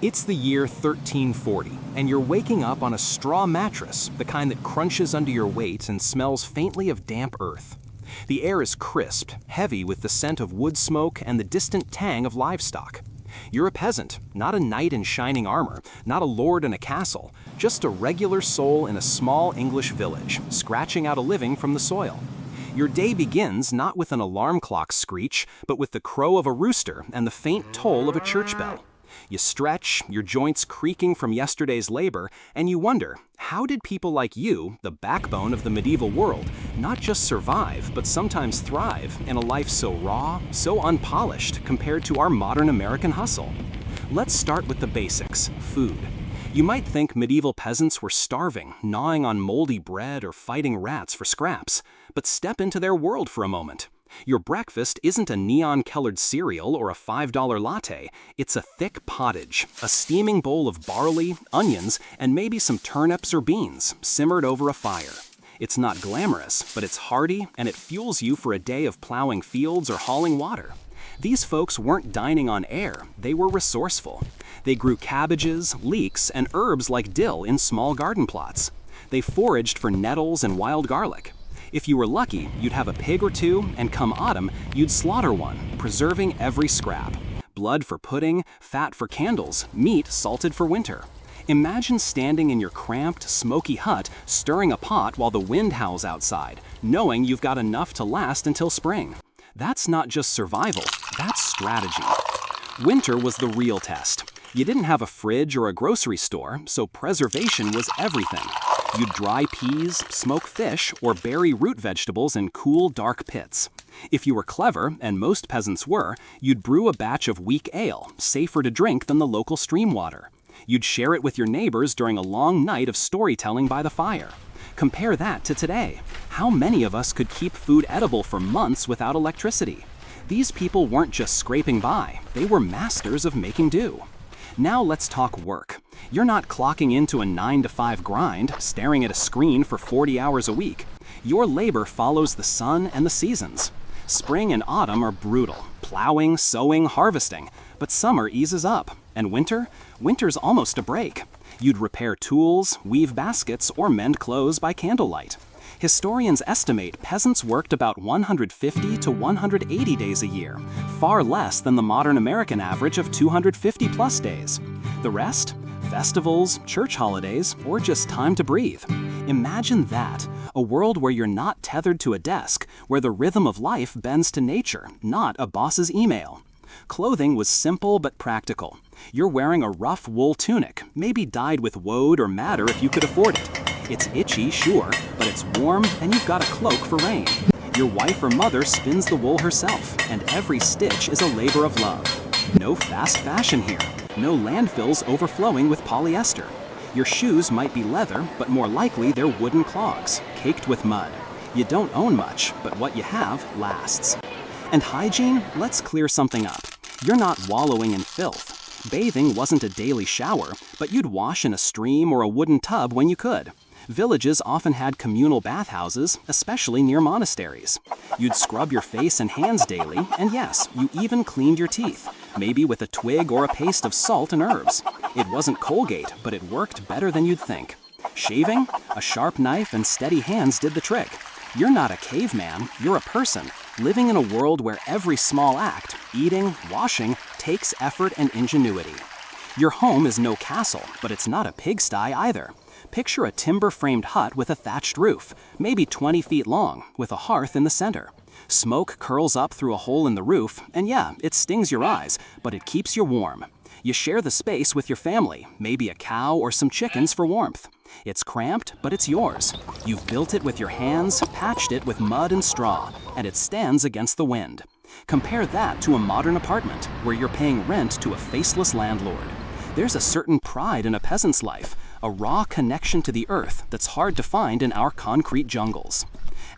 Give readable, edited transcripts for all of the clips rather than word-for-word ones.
It's the year 1340, and you're waking up on a straw mattress, the kind that crunches under your weight and smells faintly of damp earth. The air is crisp, heavy with the scent of wood smoke and the distant tang of livestock. You're a peasant, not a knight in shining armor, not a lord in a castle, just a regular soul in a small English village, scratching out a living from the soil. Your day begins not with an alarm clock screech, but with the crow of a rooster and the faint toll of a church bell. You stretch, your joints creaking from yesterday's labor, and you wonder, how did people like you, the backbone of the medieval world, not just survive, but sometimes thrive in a life so raw, so unpolished compared to our modern American hustle? Let's start with the basics, food. You might think medieval peasants were starving, gnawing on moldy bread or fighting rats for scraps, but step into their world for a moment. Your breakfast isn't a neon-colored cereal or a $5 latte, it's a thick pottage, a steaming bowl of barley, onions, and maybe some turnips or beans, simmered over a fire. It's not glamorous, but it's hearty, and it fuels you for a day of plowing fields or hauling water. These folks weren't dining on air, they were resourceful. They grew cabbages, leeks, and herbs like dill in small garden plots. They foraged for nettles and wild garlic. If you were lucky, you'd have a pig or two, and come autumn, you'd slaughter one, preserving every scrap. Blood for pudding, fat for candles, meat salted for winter. Imagine standing in your cramped, smoky hut, stirring a pot while the wind howls outside, knowing you've got enough to last until spring. That's not just survival, that's strategy. Winter was the real test. You didn't have a fridge or a grocery store, so preservation was everything. You'd dry peas, smoke fish, or bury root vegetables in cool, dark pits. If you were clever, and most peasants were, you'd brew a batch of weak ale, safer to drink than the local stream water. You'd share it with your neighbors during a long night of storytelling by the fire. Compare that to today. How many of us could keep food edible for months without electricity? These people weren't just scraping by, they were masters of making do. Now let's talk work. You're not clocking into a 9-to-5 grind, staring at a screen for 40 hours a week. Your labor follows the sun and the seasons. Spring and autumn are brutal, plowing, sowing, harvesting. But summer eases up, and winter's almost a break. You'd repair tools, weave baskets, or mend clothes by candlelight. Historians estimate peasants worked about 150 to 180 days a year, far less than the modern American average of 250-plus days. The rest? Festivals, church holidays, or just time to breathe. Imagine that, a world where you're not tethered to a desk, where the rhythm of life bends to nature, not a boss's email. Clothing was simple but practical. You're wearing a rough wool tunic, maybe dyed with woad or madder if you could afford it. It's itchy, sure, but it's warm and you've got a cloak for rain. Your wife or mother spins the wool herself, and every stitch is a labor of love. No fast fashion here. No landfills overflowing with polyester. Your shoes might be leather, but more likely they're wooden clogs, caked with mud. You don't own much, but what you have lasts. And hygiene? Let's clear something up. You're not wallowing in filth. Bathing wasn't a daily shower, but you'd wash in a stream or a wooden tub when you could. Villages often had communal bathhouses, especially near monasteries. You'd scrub your face and hands daily, and yes, you even cleaned your teeth, maybe with a twig or a paste of salt and herbs. It wasn't Colgate, but it worked better than you'd think. Shaving? A sharp knife and steady hands did the trick. You're not a caveman, you're a person, living in a world where every small act, eating, washing, takes effort and ingenuity. Your home is no castle, but it's not a pigsty either. Picture a timber-framed hut with a thatched roof, maybe 20 feet long, with a hearth in the center. Smoke curls up through a hole in the roof, and yeah, it stings your eyes, but it keeps you warm. You share the space with your family, maybe a cow or some chickens for warmth. It's cramped, but it's yours. You've built it with your hands, patched it with mud and straw, and it stands against the wind. Compare that to a modern apartment, where you're paying rent to a faceless landlord. There's a certain pride in a peasant's life, a raw connection to the earth that's hard to find in our concrete jungles.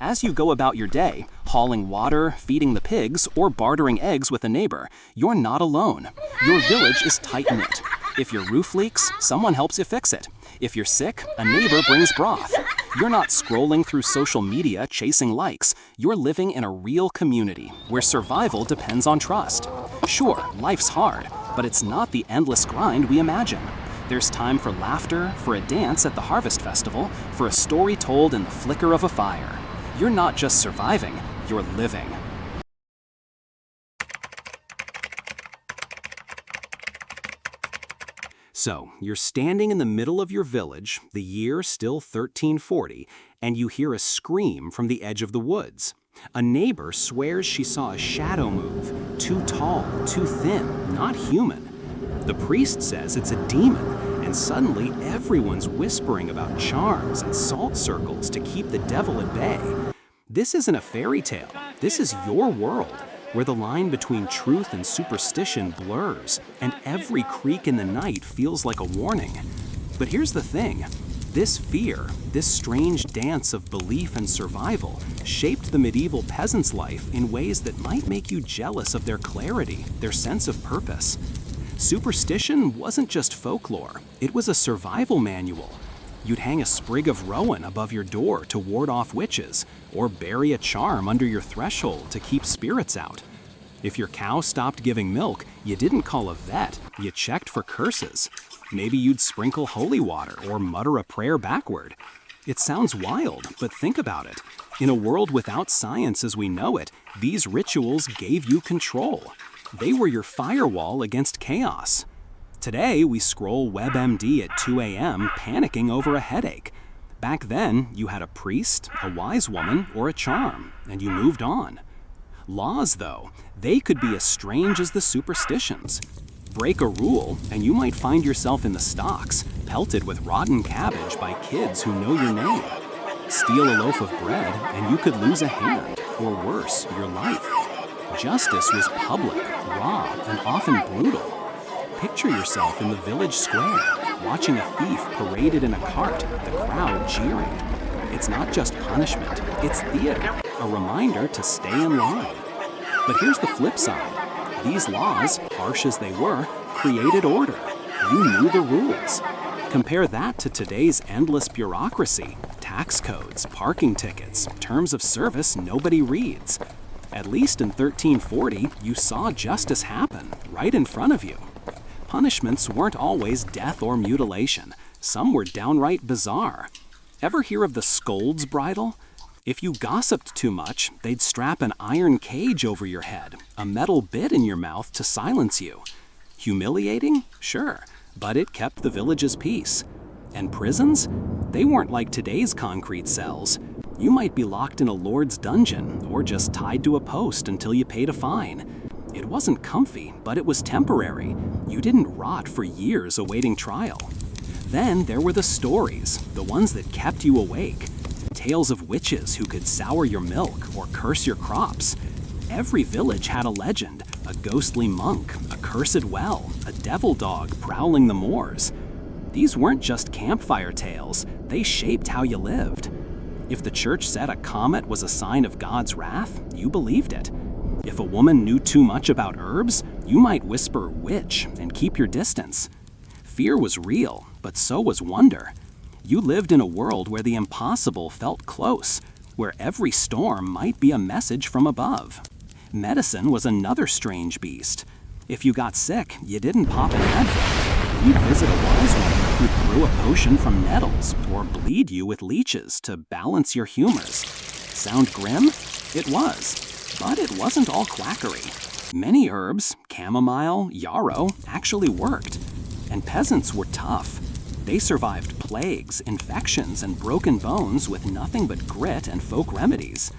As you go about your day, hauling water, feeding the pigs, or bartering eggs with a neighbor, you're not alone. Your village is tight-knit. If your roof leaks, someone helps you fix it. If you're sick, a neighbor brings broth. You're not scrolling through social media chasing likes. You're living in a real community where survival depends on trust. Sure, life's hard, But it's not the endless grind we imagine. There's time for laughter, for a dance at the Harvest Festival, for a story told in the flicker of a fire. You're not just surviving, you're living. So, you're standing in the middle of your village, the year still 1340, and you hear a scream from the edge of the woods. A neighbor swears she saw a shadow move, too tall, too thin, not human. The priest says it's a demon, and suddenly everyone's whispering about charms and salt circles to keep the devil at bay. This isn't a fairy tale. This is your world, where the line between truth and superstition blurs, and every creak in the night feels like a warning. But here's the thing. This fear, this strange dance of belief and survival, shaped the medieval peasant's life in ways that might make you jealous of their clarity, their sense of purpose. Superstition wasn't just folklore, it was a survival manual. You'd hang a sprig of rowan above your door to ward off witches, or bury a charm under your threshold to keep spirits out. If your cow stopped giving milk, you didn't call a vet, you checked for curses. Maybe you'd sprinkle holy water or mutter a prayer backward. It sounds wild, but think about it. In a world without science as we know it, these rituals gave you control. They were your firewall against chaos. Today, we scroll WebMD at 2 a.m. panicking over a headache. Back then, you had a priest, a wise woman, or a charm, and you moved on. Laws, though, they could be as strange as the superstitions. Break a rule, and you might find yourself in the stocks, pelted with rotten cabbage by kids who know your name. Steal a loaf of bread, and you could lose a hand, or worse, your life. Justice was public, raw, and often brutal. Picture yourself in the village square, watching a thief paraded in a cart, the crowd jeering. It's not just punishment, it's theater, a reminder to stay in line. But here's the flip side. These laws, harsh as they were, created order. You knew the rules. Compare that to today's endless bureaucracy, tax codes, parking tickets, terms of service nobody reads. At least in 1340, you saw justice happen, right in front of you. Punishments weren't always death or mutilation. Some were downright bizarre. Ever hear of the scold's bridle? If you gossiped too much, they'd strap an iron cage over your head, a metal bit in your mouth to silence you. Humiliating? Sure, but it kept the village's peace. And prisons? They weren't like today's concrete cells. You might be locked in a lord's dungeon, or just tied to a post until you paid a fine. It wasn't comfy, but it was temporary. You didn't rot for years awaiting trial. Then there were the stories, the ones that kept you awake. Tales of witches who could sour your milk or curse your crops. Every village had a legend, a ghostly monk, a cursed well, a devil dog prowling the moors. These weren't just campfire tales, they shaped how you lived. If the church said a comet was a sign of God's wrath, you believed it. If a woman knew too much about herbs, you might whisper witch and keep your distance. Fear was real, but so was wonder. You lived in a world where the impossible felt close, where every storm might be a message from above. Medicine was another strange beast. If you got sick, you didn't pop an Advil. You'd visit a wise woman who'd brew a potion from nettles or bleed you with leeches to balance your humors. Sound grim? It was. But it wasn't all quackery. Many herbs, chamomile, yarrow, actually worked. And peasants were tough. They survived plagues, infections, and broken bones with nothing but grit and folk remedies.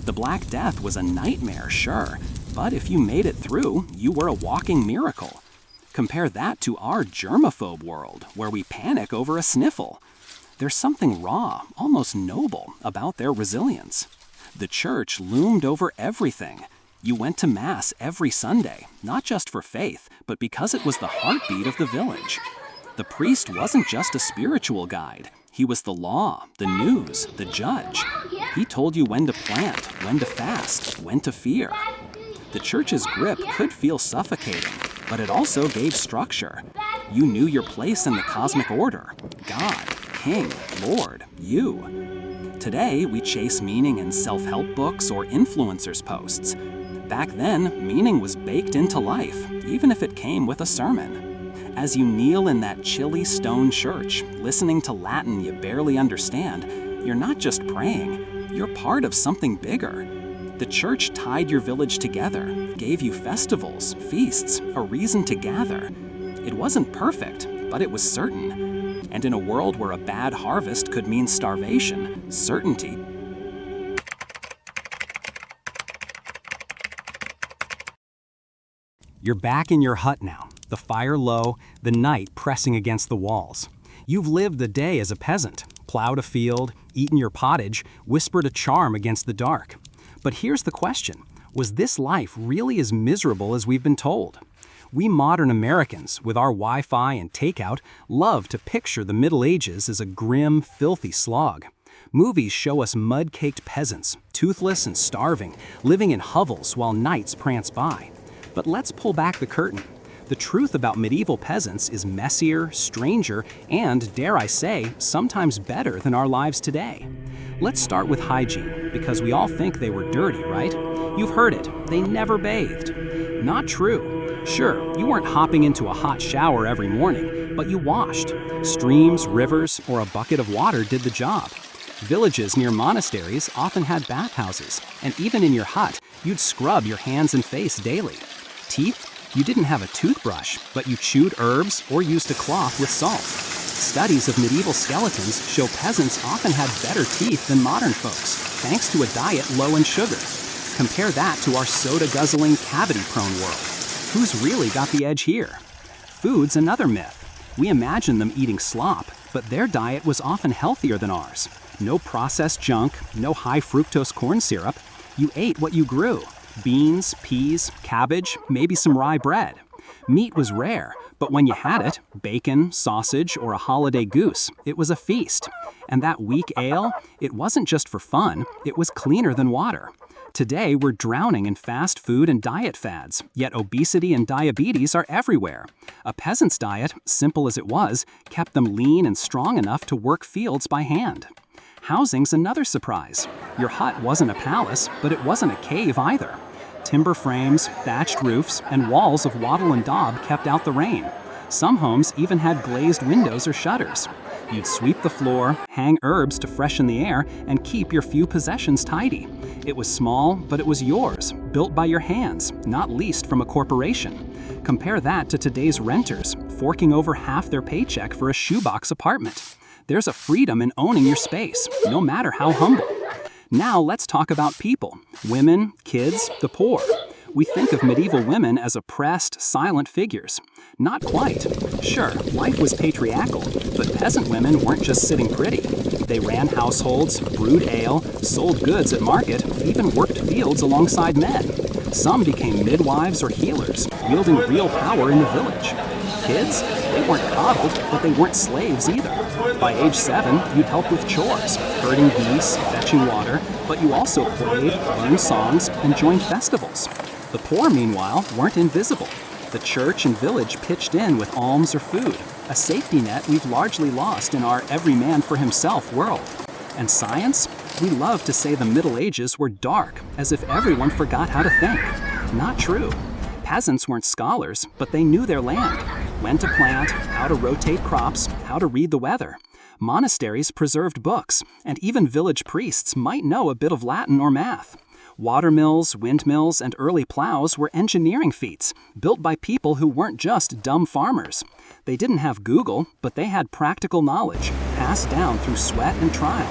The Black Death was a nightmare, sure, but if you made it through, you were a walking miracle. Compare that to our germaphobe world, where we panic over a sniffle. There's something raw, almost noble, about their resilience. The church loomed over everything. You went to Mass every Sunday, not just for faith, but because it was the heartbeat of the village. The priest wasn't just a spiritual guide. He was the law, the news, the judge. He told you when to plant, when to fast, when to fear. The church's grip could feel suffocating, but it also gave structure. You knew your place in the cosmic order. God, King, Lord, you. Today, we chase meaning in self-help books or influencers' posts. Back then, meaning was baked into life, even if it came with a sermon. As you kneel in that chilly stone church, listening to Latin you barely understand, you're not just praying, you're part of something bigger. The church tied your village together, gave you festivals, feasts, a reason to gather. It wasn't perfect, but it was certain. And in a world where a bad harvest could mean starvation, certainty. You're back in your hut now, the fire low, the night pressing against the walls. You've lived the day as a peasant, plowed a field, eaten your pottage, whispered a charm against the dark. But here's the question, was this life really as miserable as we've been told? We modern Americans, with our Wi-Fi and takeout, love to picture the Middle Ages as a grim, filthy slog. Movies show us mud-caked peasants, toothless and starving, living in hovels while knights prance by. But let's pull back the curtain. The truth about medieval peasants is messier, stranger, and, dare I say, sometimes better than our lives today. Let's start with hygiene, because we all think they were dirty, right? You've heard it, they never bathed. Not true. Sure, you weren't hopping into a hot shower every morning, but you washed. Streams, rivers, or a bucket of water did the job. Villages near monasteries often had bathhouses, and even in your hut, you'd scrub your hands and face daily. Teeth? You didn't have a toothbrush, but you chewed herbs or used a cloth with salt. Studies of medieval skeletons show peasants often had better teeth than modern folks, thanks to a diet low in sugar. Compare that to our soda-guzzling, cavity-prone world. Who's really got the edge here? Food's another myth. We imagine them eating slop, but their diet was often healthier than ours. No processed junk, no high-fructose corn syrup. You ate what you grew. Beans, peas, cabbage, maybe some rye bread. Meat was rare, but when you had it, bacon, sausage, or a holiday goose, it was a feast. And that weak ale, it wasn't just for fun, it was cleaner than water. Today, we're drowning in fast food and diet fads, yet obesity and diabetes are everywhere. A peasant's diet, simple as it was, kept them lean and strong enough to work fields by hand. Housing's another surprise. Your hut wasn't a palace, but it wasn't a cave either. Timber frames, thatched roofs, and walls of wattle and daub kept out the rain. Some homes even had glazed windows or shutters. You'd sweep the floor, hang herbs to freshen the air, and keep your few possessions tidy. It was small, but it was yours, built by your hands, not leased from a corporation. Compare that to today's renters, forking over half their paycheck for a shoebox apartment. There's a freedom in owning your space, no matter how humble. Now let's talk about people, women, kids, the poor. We think of medieval women as oppressed, silent figures. Not quite. Sure, life was patriarchal, but peasant women weren't just sitting pretty. They ran households, brewed ale, sold goods at market, even worked fields alongside men. Some became midwives or healers, wielding real power in the village. Kids? They weren't coddled, but they weren't slaves either. By age 7, you'd help with chores, herding geese, fetching water, but you also played, learned songs, and joined festivals. The poor, meanwhile, weren't invisible. The church and village pitched in with alms or food, a safety net we've largely lost in our every man for himself world. And science? We love to say the Middle Ages were dark, as if everyone forgot how to think. Not true. Peasants weren't scholars, but they knew their land, when to plant, how to rotate crops, how to read the weather. Monasteries preserved books, and even village priests might know a bit of Latin or math. Watermills, windmills, and early plows were engineering feats, built by people who weren't just dumb farmers. They didn't have Google, but they had practical knowledge, passed down through sweat and trial.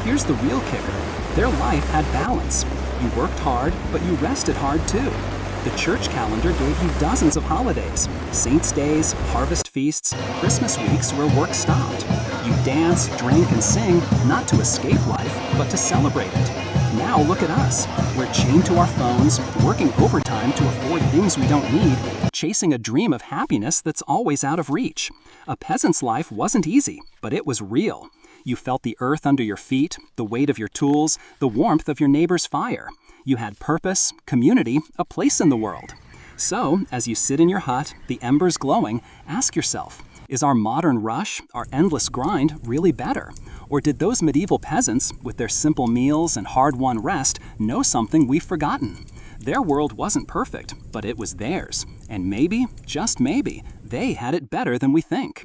Here's the real kicker. Their life had balance. You worked hard, but you rested hard too. The church calendar gave you dozens of holidays, saints' days, harvest feasts, Christmas weeks where work stopped. You dance, drink, and sing, not to escape life, but to celebrate it. Now look at us. We're chained to our phones, working overtime to afford things we don't need, chasing a dream of happiness that's always out of reach. A peasant's life wasn't easy, but it was real. You felt the earth under your feet, the weight of your tools, the warmth of your neighbor's fire. You had purpose, community, a place in the world. So, as you sit in your hut, the embers glowing, ask yourself, is our modern rush, our endless grind, really better? Or did those medieval peasants, with their simple meals and hard-won rest, know something we've forgotten? Their world wasn't perfect, but it was theirs. And maybe, just maybe, they had it better than we think.